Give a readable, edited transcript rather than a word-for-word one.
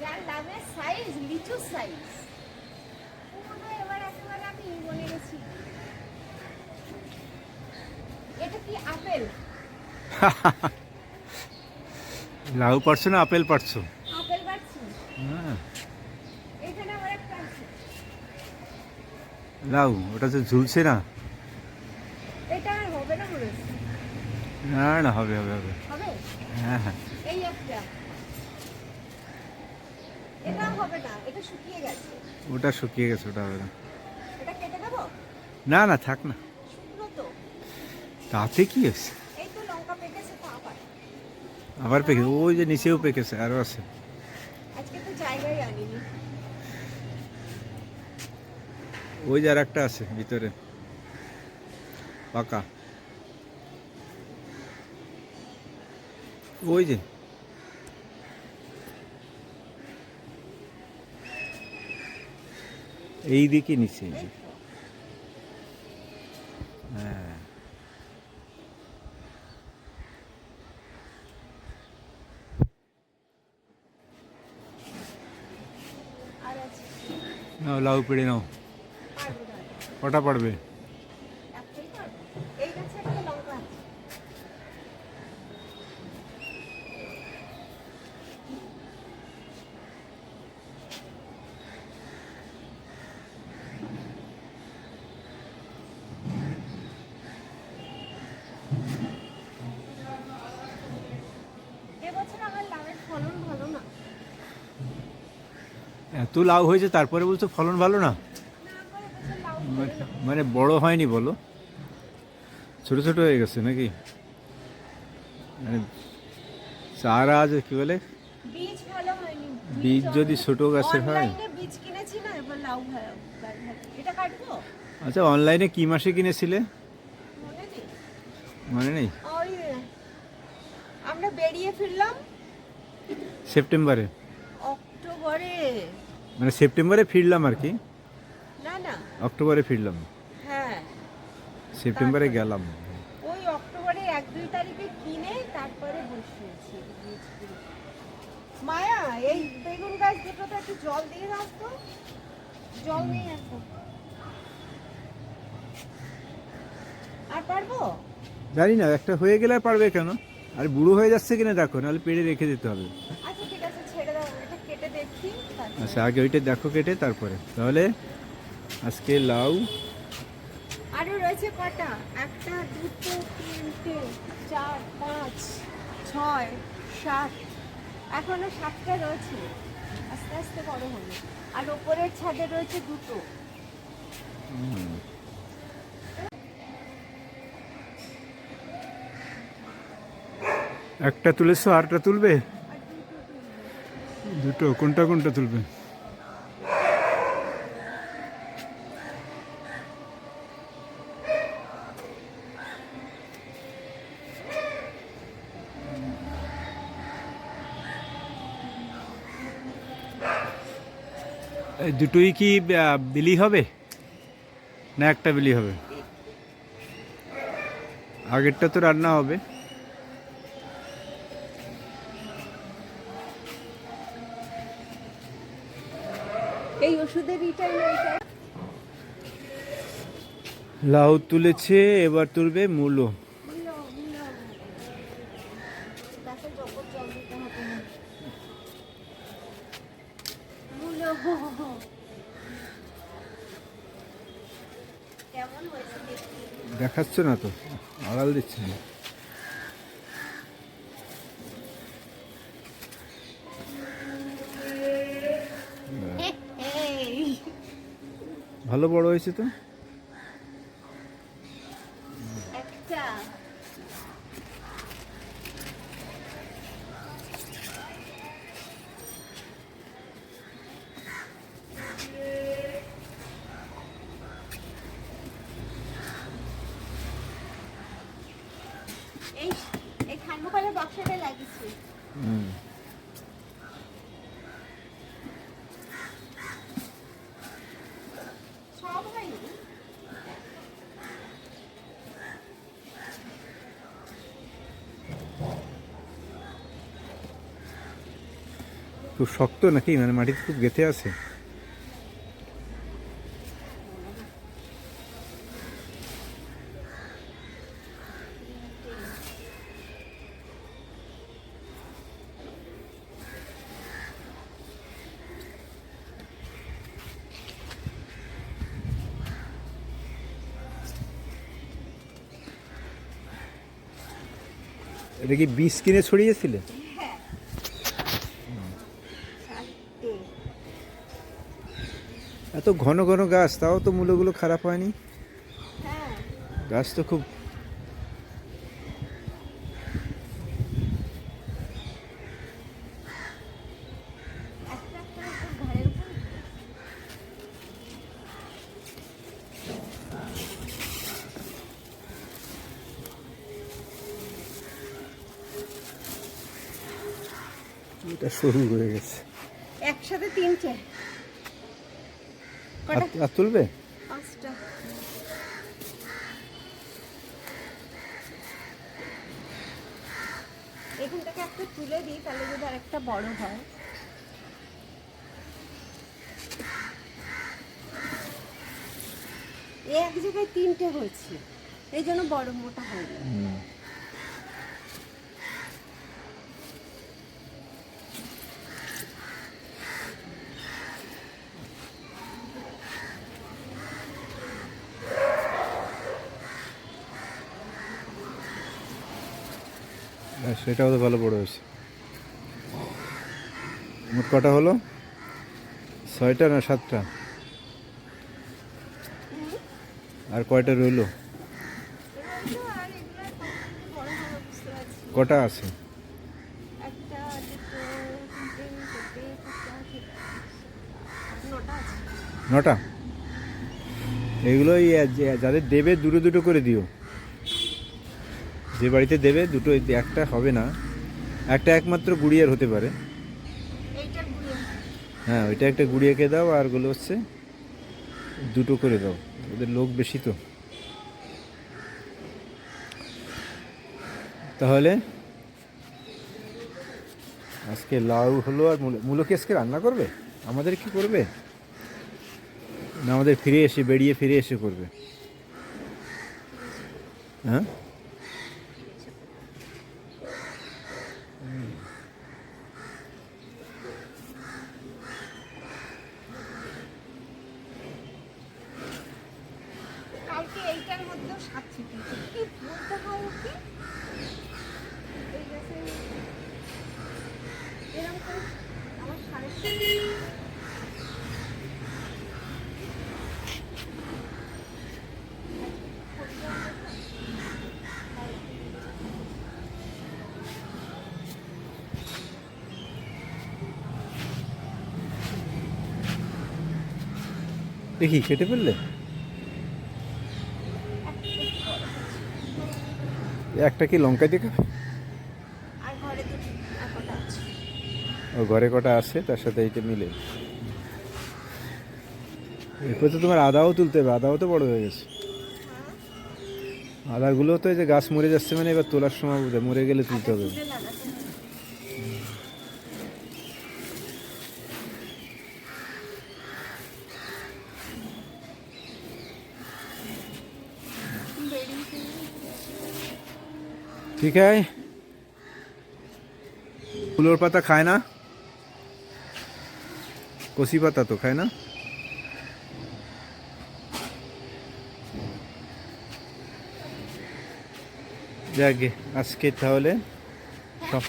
যার লাভের সাইজ লিচু সাইজ। এবার একেবারে আমি বলে গেছি। এটা কি আপেল? লাউ পারছো না আপেল পারছো? আপেল পাচ্ছি। হ্যাঁ এখানে আবার একটা আছে। লাউ ওটা তো ঝুলছে না। এটা আর হবে না মনে হচ্ছে। না না হবে হবে হবে। হবে? হ্যাঁ হ্যাঁ এই একটা। এটা হবে না, এটা শুকিয়ে গেছে। ওটা শুকিয়ে গেছে, ওটা হবে না। এটা কেটে দেবো? না না থাক না, শুকনো তো। তাতে কি আছে? এই তো লঙ্কা পেকেছে তো আবার। আবার পেকে ওই যে নিচেও পেকেছে, আরও আছে। আজকে তো জায়গায় আনিনি। ওই যে আর একটা আছে ভিতরে পাকা, ওই যে এই দিকে নিচে এই যে। হ্যাঁ আর আছে। নাও লাউ পেড়ে নাও। পারবো না। কটা পড়বে? একটাই পারবো। এই গাছে একটা লঙ্কা আছে। এবছর আমার লাউয়ের ফলন ভালো না। এত লাউ হয়েছে তারপরে বলছো ফলন ভালো না? না, আমার এবছর লাউ ফলে না। মানে বড় হয়নি বলো, ছোট ছোট হয়ে গেছে নাকি? মানে চারা যে কি বলে, বীজ ভালো হয়নি। বীজ যদি ছোট গাছের হয়। অনলাইনে বীজ কিনেছি না, এবার লাউ ভালো। এটা কাটবো? আচ্ছা অনলাইনে কি মাসে কিনেছিলে মনে নেই। মনে নেই? ওই আমরা বেরিয়ে ফিরলাম সেপ্টেম্বরে, অক্টোবরে। মানে সেপ্টেম্বরে ফিরলাম আর কি, না না, অক্টোবরে ফিরলাম, হ্যাঁ সেপ্টেম্বরে তারপরে। গেলাম। ওই অক্টোবরে 1-2 তারিখে কিনে তারপরে বসিয়েছি বীজগুলো। মায়া, এই বেগুন গাছ দুটোতে একটু জল দিয়ে দাও তো। জল নেই এখন। আর পারবো? জানি না, একটা হয়ে গেলে আর পারবে কেন? আর বুড়ো হয়ে যাচ্ছে কিনা দেখো, নাহলে পেড়ে রেখে দিতে হবে। আচ্ছা ঠিক আছে, ছেড়ে দাও, এটা কেটে দেখি তারপরে। আচ্ছা আগে ওইটা দেখো কেটে, তারপরে তাহলে আজকে লাউ। আরো রয়েছে কটা? 1, 2, 3, 4, 5, 6, 7। এখনো 7টা রয়েছে। আস্তে আস্তে বড় হবে। আর ওপরের ছাদে রয়েছে 2টো। একটা তুলেছো, আরটা তুলবে? আর 2টো তুলবো। দুটো? কোনটা কোনটা তুলবে? এই দুটোই কি বিলি হবে না একটা বিলি হবে? আগেরটা তো রান্না হবে। এই ওষুধের রিটার্ন। লাউ তুলেছে, এবার তুলবে মূলো। গাছে জবর জল দিতে হবে না। মূলো কেমন হয়েছে দেখি। দেখাচ্ছ না তো, আড়াল দিচ্ছে না। ভালো বড় হয়েছে তো। একটা এই এই থার্মোকলের বাক্সটা লাগিয়েছি। হুম। সব হয়নি। খুব শক্ত নাকি, মানে মাটিতে খুব গেঁথে আছে? এটা কি বীজ কিনে ছড়িয়েছিলে? হ্যাঁ, 4টে। এত ঘন ঘন গাছ, তাও তো মূলগুলো খারাপ হয়নি। হ্যাঁ, গাছ তো খুব একটা করে তো ঘরের উপর। এটা সরু হয়ে গেছে। একসাথে 3টে। কটা? আর তুলবে? 5টা। এখান থেকে একটা তুলে দিই, তাহলে যদি আরেকটা বড় হয়। এক জায়গায় 3টে হয়েছে, এই জন্য বড় মোটা হয়নি। সেটাও তো ভালো বড় হয়েছে। মোট কটা হলো? 6টা না 7টা? আর কয়টা রইলো? আর এগুলো বড় হবে, বুঝতে পারছি। কটা আছে? একটা, দুটো, তিনটে, চারটে, পাঁচটা, 9টা আছে। 9টা? এইগুলোই যাদের দেবে দুটো দুটো করে দিও। যে বাড়িতে দেবে দুটো, একটা হবে না, একটা একমাত্র গুড়িয়ার হতে পারে। এইটার গুঁড়ো। হ্যাঁ, ওইটা একটা গুড়িয়াকে দাও, আর গুলো হচ্ছে দুটো করে দাও, ওদের লোক বেশি তো। তাহলে আজকে লাউ হলো, আর মূলো কি আজকে রান্না করবে? আমাদের কি করবে, না আমাদের বেরিয়ে ফিরে এসে করবে? হ্যাঁ, কালকে এইটার মধ্যেও সাত ছিটিয়েছে, কি বলতে হয় ওকে? এই গাছে এরকম করে আমার সাড়ে দেখি কেটে ফেললে। একটা কি লঙ্কা দিয়ে খাবে? আর ঘরে দুটো আর কটা আছে। ও ঘরে কটা আছে, তার সাথে এইটা মিলে। এরপর তো তোমার আদাও তুলতে হবে, আদাও তো বড় হয়ে গেছে। আদাগুলো তো এই যে গাছ মরে যাচ্ছে, মানে এবার তোলার সময় বোধহয় মরে গেলে তুলতে হবে। তুলে লাগাতে হবে। বেরিয়েছে না? ঠিক আছে। ফুলোর পাতা খায় না? কচি পাতা তো খায় না? যাকে আজকে তাহলে সব